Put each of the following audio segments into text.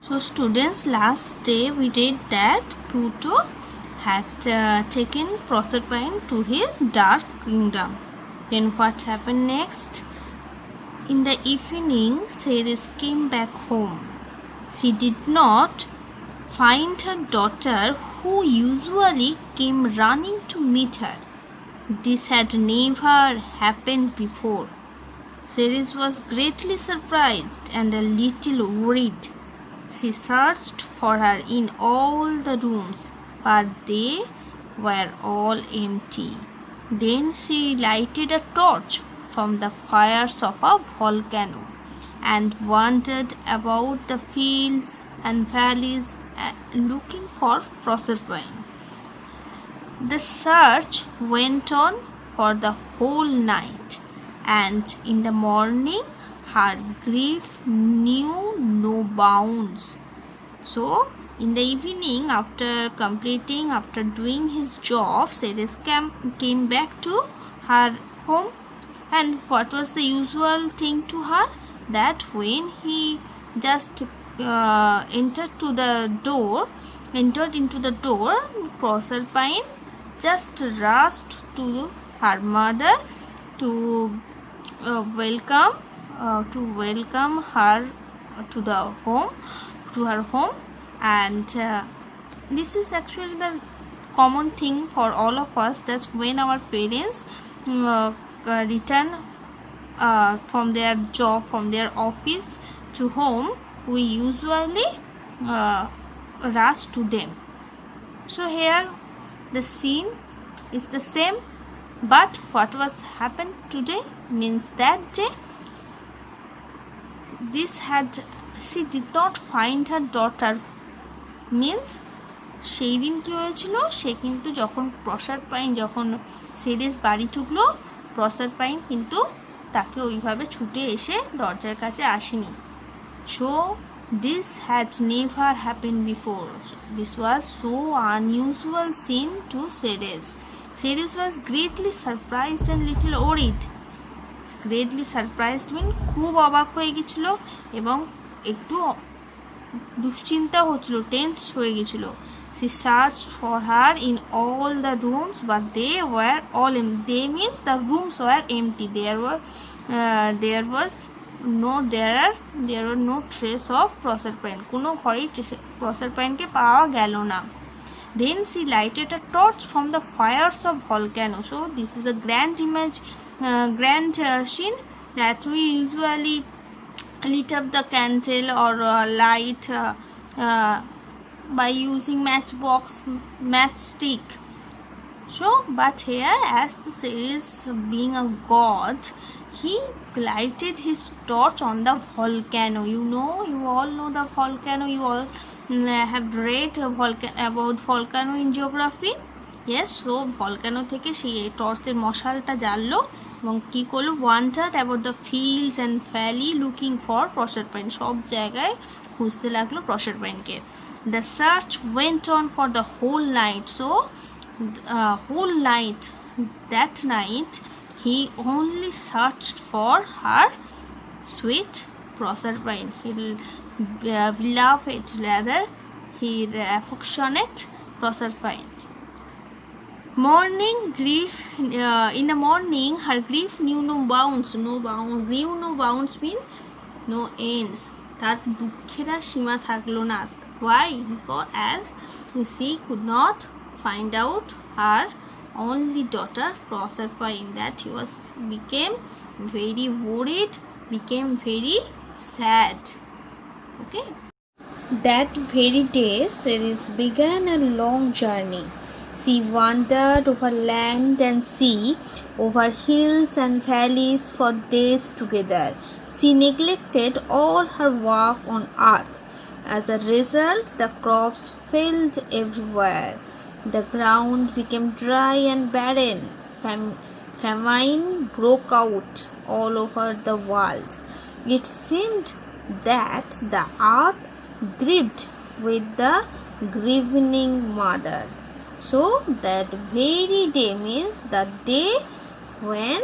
So students, last day we read that Pluto had taken Proserpine to his dark kingdom. Then what happened next? In the evening, Ceres came back home. She did not find her daughter, who usually came running to meet her. This had never happened before. Ceres was greatly surprised and a little worried. She searched for her in all the rooms, but they were all empty. Then she lighted a torch from the fires of a volcano and wandered about the fields and valleys looking for Proserpine. The search went on for the whole night, and in the morning her grief knew no bounds. So in the evening, after doing his job, Ceres came back to her home. And what was the usual thing to her? That when he just entered into the door, Proserpine just rushed to her mother to welcome her to her home. And this is actually the common thing for all of us, that when our parents return from their job, from their office to home, we usually rush to them. So here the scene is the same, but what was happened today means that day she did not find her daughter, means সেই দিন কী হয়েছিল, সে কিন্তু যখন Ceres বাড়ি ঢুকলো, প্রসারপাইন কিন্তু তাকে ওইভাবে ছুটে এসে দরজার কাছে আসেনি. So this had never happened before. This was so unusual scene to Ceres. Ceres was greatly surprised and little worried. Greatly surprised mean খুব অবাক হয়ে গেছিল এবং একটু দুশ্চিন্তা হচ্ছিল, টেন্স হয়ে গেছিল. She searched for her in all the rooms, but they were all empty. They means the rooms were empty. There were no trace of Proserpine. কোনো ঘরেই Proserpineকে পাওয়া গেল না. Then she lighted a torch from the fires of volcano. So this is a grand scene that we usually lit up the candle or light by using matchstick. So but here, as the Ceres being a god, he lighted his torch on the volcano. You all know the volcano. You all have read about volcano in geography. Yes, so volcano থেকে সেই টর্চের মশালটা জ্বাললো এবং কী করলো, wandered about the fields and valley looking for Proserpine. সব জায়গায় খুঁজতে লাগলো প্রসারপাইনকে. The search went on for the whole night. So whole night, that night he only searched for her sweet Proserpine, his beloved, rather his affectionate Proserpine. In the morning, her grief knew no bounds. No bounds mean no ends. তার দুঃখের আর সীমা থাকলো না. Why? Because as she could not find out her only daughter Proserpine, that he became very worried, became very sad. Okay. That very day, Ceres began a long journey. She wandered over land and sea, over hills and valleys for days together. She neglected all her work on earth. As a result, the crops failed everywhere. The ground became dry and barren. Famine broke out all over the world. It seemed that the earth grieved with the grieving mother. So that very day means the day when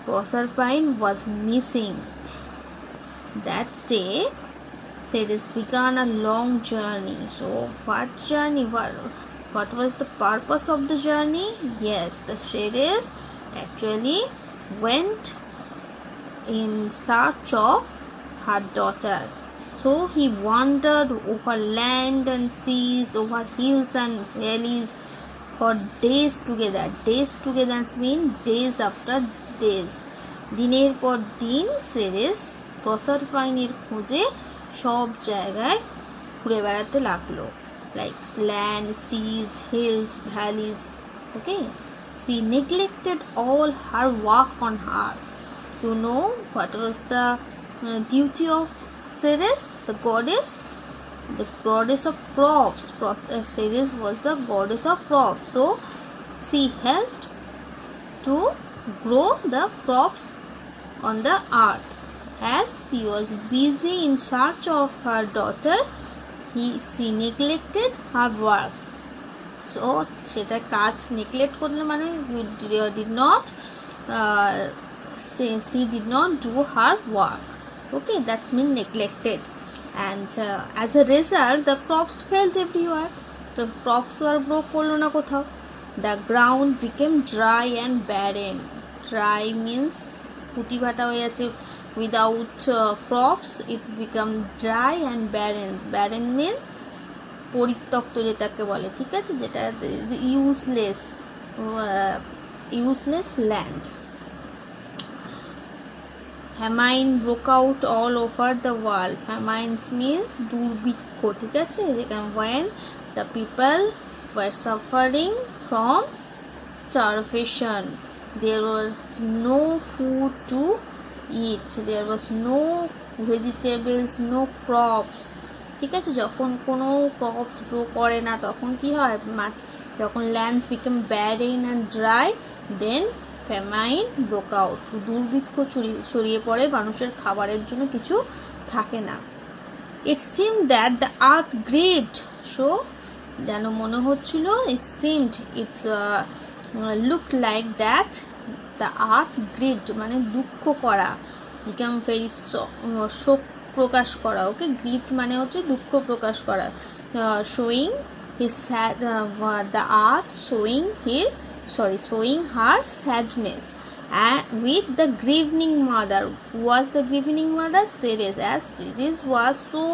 Proserpine was missing. That day Ceres began a long journey. So what journey? What was the purpose of the journey? Yes, the Ceres actually went in search of her daughter. So he wandered over land and seas, over hills and valleys for days together. Days together means days after days. দিনের পর দিন Ceres প্রসারফাইনের খোঁজে সব জায়গায় ঘুরে বেড়াতে লাগলো, like land, seas, hills, valleys. Okay, she neglected all her work on her. You know what was the duty of Ceres, the goddess? The goddess of crops. Ceres was the goddess of crops. So she helped to grow the crops on the earth. As she was busy in search of her daughter, she neglected her work. So সেটা কাজ neglect করলে মানে she did not do her work. Okay, that means neglected. And as a result the crops failed everywhere. The crops were grow করলো না কোথাও. The ground became dry and barren. Dry means পুটি ভাটা হয়ে যাচ্ছে. Without crops it become dry and barren. Barren means পরিত্যক্ত যেটাকে বলে, ঠিক আছে, যেটা useless land. Famine broke out all over the world. Famine means দুর্ভিক্ষ, ঠিক আছে, when the people were suffering from starvation. There was no food to eat. There was no vegetables, no crops. ঠিক আছে, যখন কোনো ক্রপস গ্রো করে না তখন কি হয়, যখন lands become barren and dry, then famine broke out, দুর্ভিক্ষ ছড়িয়ে পড়ে, মানুষের খাবারের জন্য কিছু থাকে না. It seemed that the earth grieved. So যেন মনে হচ্ছিল, it seemed, it's looked like that the earth grieved মানে দুঃখ করা, বিকাম ভেরি শোক প্রকাশ করা. ওকে, গ্রিফট মানে হচ্ছে দুঃখ প্রকাশ করা. Showing his sad, the earth showing her sadness with the grieving mother. Who was the grieving mother? Ceres. As Ceres was so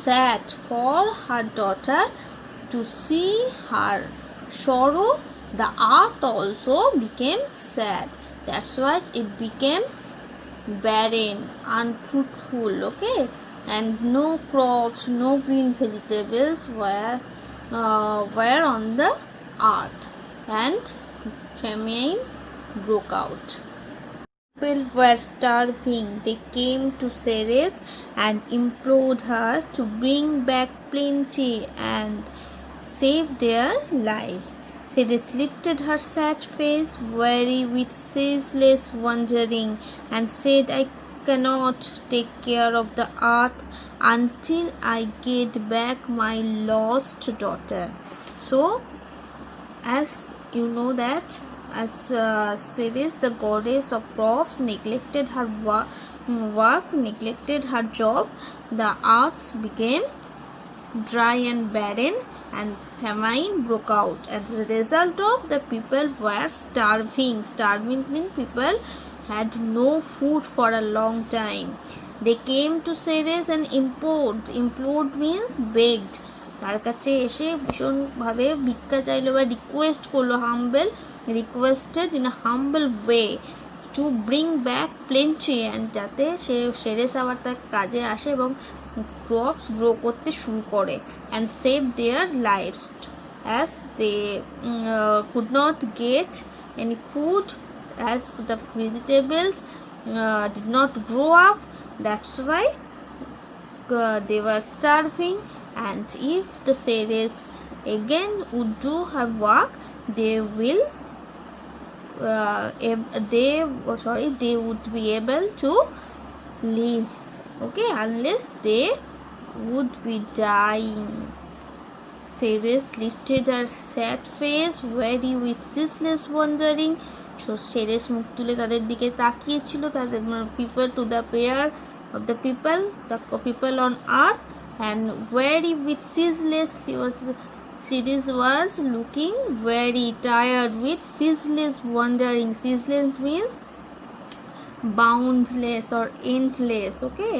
sad for her daughter to see her sorrow, the earth also became sad. That's why it became barren, unfruitful. Okay, and no crops, no green vegetables were on the earth, and famine broke out. People were starving. They came to Ceres and implored her to bring back plenty and save their lives. Ceres lifted her sad face, weary with ceaseless wandering, and said, I cannot take care of the earth until I get back my lost daughter. So, as you know that, as Ceres, the goddess of crops, neglected her work, neglected her job, the earth became dry and barren, and famine broke out. As a result of, the people were starving. Starving means people had no food for a long time. They came to Ceres and implored. Implored means begged. তার কাছে এসে ভীষণভাবে ভিক্ষা চাইলো বা request করলো, requested in a humble way to bring back plenty, and যাতে Ceres আবার তার কাজে আসে এবং ক্রপস গ্রো করতে শুরু করে, and save their lives, as they could not get any food, as the vegetables did not grow up, that's why they were starving. And if the Ceres again would do her work, they would be able to live. Okay, unless they would be dying. Ceres lifted her sad face, weary with ceaseless wandering. So Ceres মুখ তুলে তাদের দিকে তাকিয়েছিল, তাদের people to the pair of the people on earth, and very with ceaseless Ceres was looking very tired with ceaseless wandering. Ceaseless means boundless or endless. ওকে,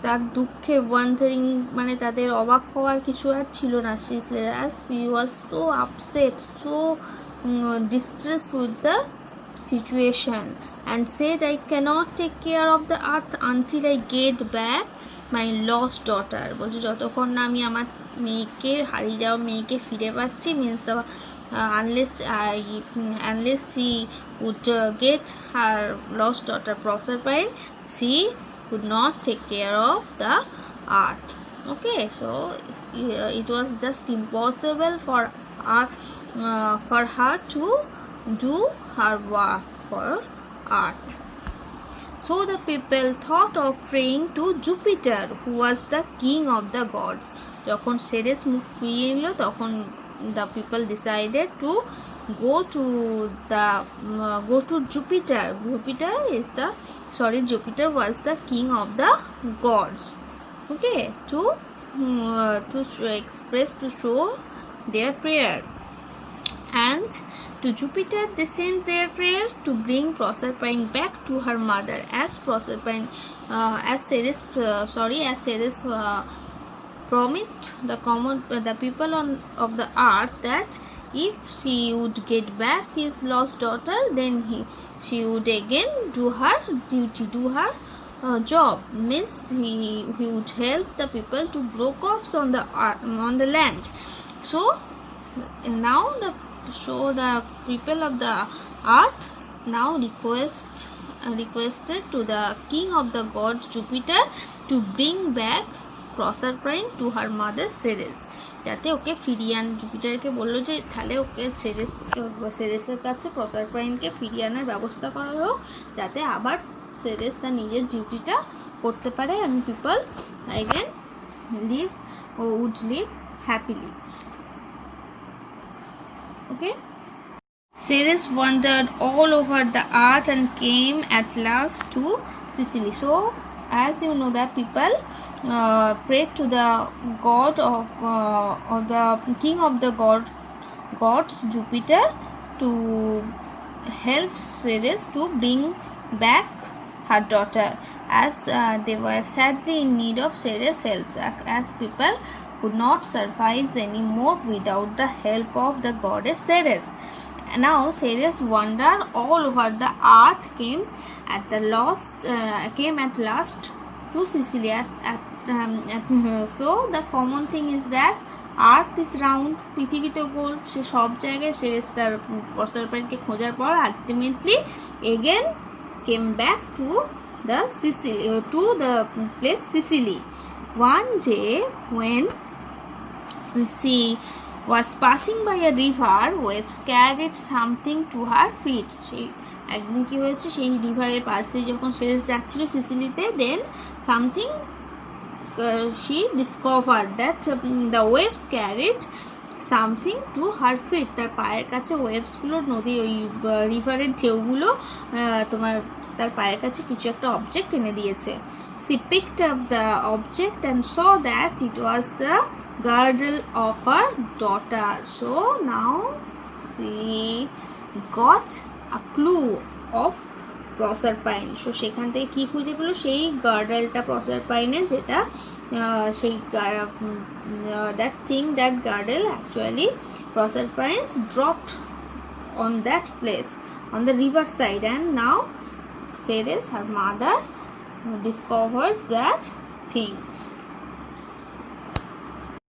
তার দুঃখের wandering মানে তাদের অবাক হওয়ার কিছু আর ছিল না। she was so upset, so distressed with the situation, and said, I cannot take care of the earth until I get back my lost daughter. বলছে যতক্ষণ না আমি আমার মেয়েকে, হারিয়ে যাওয়া মেয়েকে ফিরে পাচ্ছি, means the unless she would get her lost daughter Proserpine, she could not take care of the earth. Okay, so it was just impossible for her to do her work for earth. So the people thought of praying to Jupiter, who was the king of the gods. যখন Ceres মুখ ফিরিয়ে নিল তখন the people decided to go to Jupiter. Jupiter was the king of the gods. Okay, to show their prayer, and to Jupiter they sent their prayer to bring Proserpine back to her mother, as Ceres promised the people of the earth that if she would get back his lost daughter, then she would again do her duty, do her job, means he would help the people to grow crops on the land. So now the people of the earth now requested to the king of the gods Jupiter to bring back Proserpine to her mother Ceres, যাতে ওকে ফিরিয়ে আন। জুপিটারকে বললো যে তাহলে ওকে সেরেসের কাছে প্রসারপাইনকে ফিরিয়ে আনার ব্যবস্থা করা হোক, যাতে আবার সেরেস তার নিজের ডিউটিটা করতে পারে, and people again would live happily. Okay, Ceres wandered all over the earth and came at last to Sicily. So as you know that people prayed to the god of the king of the gods Jupiter to help Ceres to bring back her daughter, as they were sadly in need of Ceres' help, as people could not survive anymore without the help of the goddess Ceres. Now Ceres wandered all over the earth, came at last to Sicily. So the common thing is that earth is round, পৃথিবীতে গোল, সে সব জায়গায় Ceres তার প্রসারপাইনকে খোঁজার পর ultimately again came back to the place Sicily. One day when she was passing by a river, waves carried something to her feet. সেই একদিন কি হয়েছে, সেই রিভারের পাশ দিয়ে যখন সেরেস যাচ্ছিল সিসিলিতে, then something she discovered that the waves carried something to her feet. তার পায়ের কাছে ওয়েভসগুলো, নদী ওই রিভারের ঢেউগুলো তোমার তার পায়ের কাছে কিছু একটা অবজেক্ট এনে দিয়েছে. She picked up the object and saw that it was the girdle of her daughter. So now she got a clue of Proserpine. So সেখান থেকে কি খুঁজে পেলো, সেই গার্ডেলটা প্রসারপাইনের, যেটা সেই that girdle actually Proserpine dropped on that place on the river side, and now Ceres, her mother, discovered that thing.